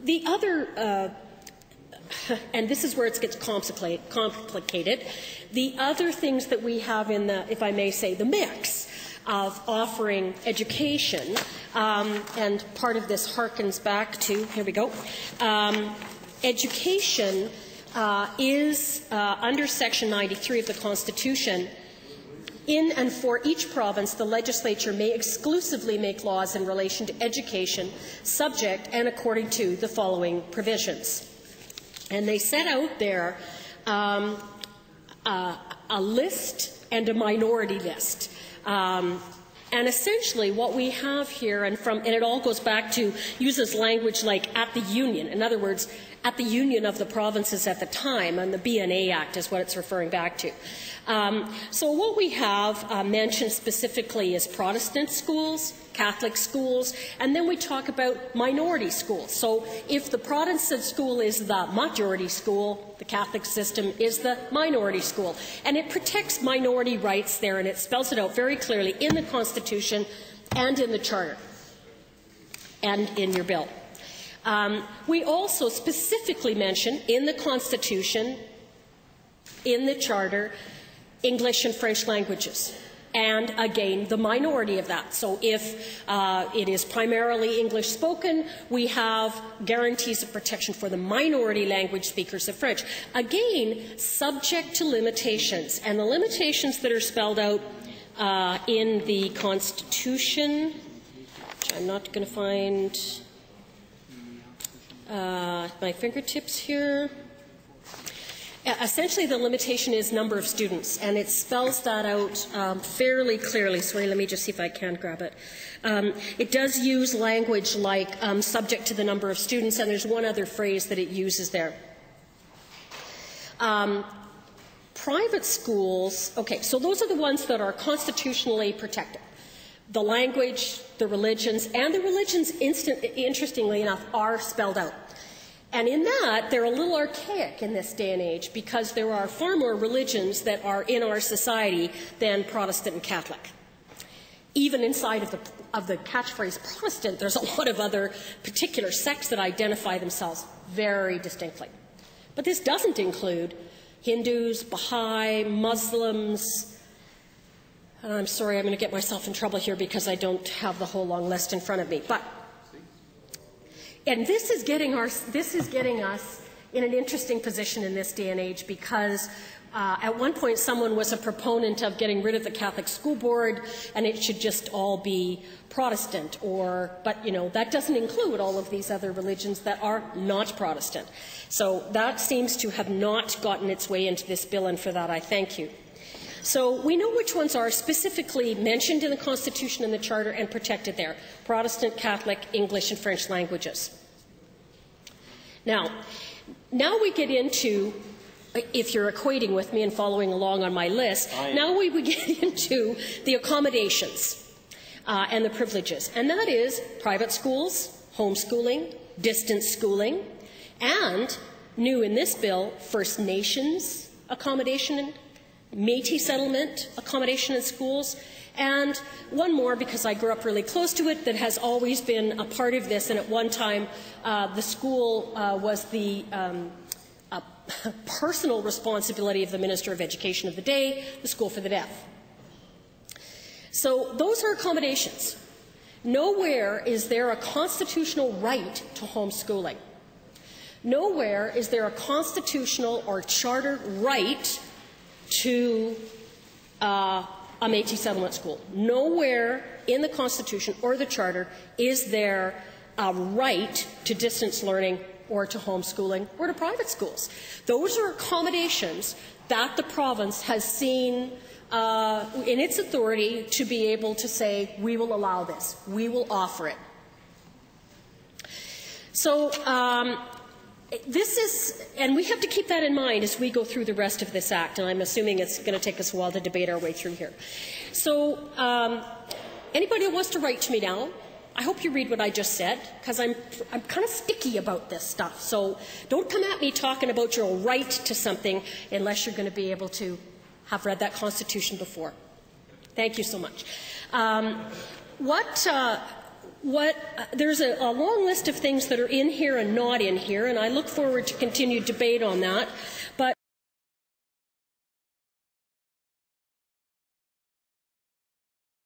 The other, and this is where it gets complicated, the other things that we have in the, if I may say, the mix of offering education, and part of this harkens back to, here we go, education is, under Section 93 of the Constitution, in and for each province, the legislature may exclusively make laws in relation to education, subject and according to the following provisions. And they set out there a list and a minority list. And essentially what we have here, and it all goes back to, uses language like at the union. In other words, at the union of the provinces at the time, and the BNA Act is what it's referring back to. So what we have mentioned specifically is Protestant schools, Catholic schools, and then we talk about minority schools. So if the Protestant school is the majority school, the Catholic system is the minority school. And it protects minority rights there, and it spells it out very clearly in the Constitution and in the Charter and in your bill. We also specifically mention in the Constitution, in the Charter, English and French languages, and again, the minority of that. So if it is primarily English spoken, we have guarantees of protection for the minority language speakers of French. Again, subject to limitations, and the limitations that are spelled out in the Constitution, which I'm not going to find my fingertips here. Essentially, the limitation is number of students, and it spells that out fairly clearly. Sorry, let me just see if I can grab it. It does use language like subject to the number of students, and there's one other phrase that it uses there. Private schools, okay, so those are the ones that are constitutionally protected. The language, the religions, and the religions, interestingly enough, are spelled out. And in that, they're a little archaic in this day and age because there are far more religions that are in our society than Protestant and Catholic. Even inside of the catchphrase Protestant, there's a lot of other particular sects that identify themselves very distinctly. But this doesn't include Hindus, Baha'i, Muslims. I'm sorry, I'm going to get myself in trouble here because I don't have the whole long list in front of me. And this is getting us in an interesting position in this day and age because at one point someone was a proponent of getting rid of the Catholic school board and it should just all be Protestant, but you know, that doesn't include all of these other religions that are not Protestant. So that seems to have not gotten its way into this bill, and for that I thank you. So we know which ones are specifically mentioned in the Constitution and the Charter and protected there: Protestant, Catholic, English, and French languages. Now we get into, if you're equating with me and following along on my list, now we get into the accommodations and the privileges. And that is private schools, homeschooling, distance schooling, and, new in this bill, First Nations accommodation, Métis settlement accommodation in schools, and one more, because I grew up really close to it, that has always been a part of this, and at one time the school was the personal responsibility of the Minister of Education of the day, the School for the Deaf. So those are accommodations. Nowhere is there a constitutional right to homeschooling. Nowhere is there a constitutional or charter right to a Métis settlement school. Nowhere in the Constitution or the Charter is there a right to distance learning or to homeschooling or to private schools. Those are accommodations that the province has seen in its authority to be able to say, we will allow this, we will offer it. So this is, and we have to keep that in mind as we go through the rest of this Act, and I'm assuming it's going to take us a while to debate our way through here. So anybody who wants to write to me now, I hope you read what I just said, because I'm kind of sticky about this stuff. So don't come at me talking about your right to something unless you're going to be able to have read that Constitution before. Thank you so much. there's a long list of things that are in here and not in here, and I look forward to continued debate on that. But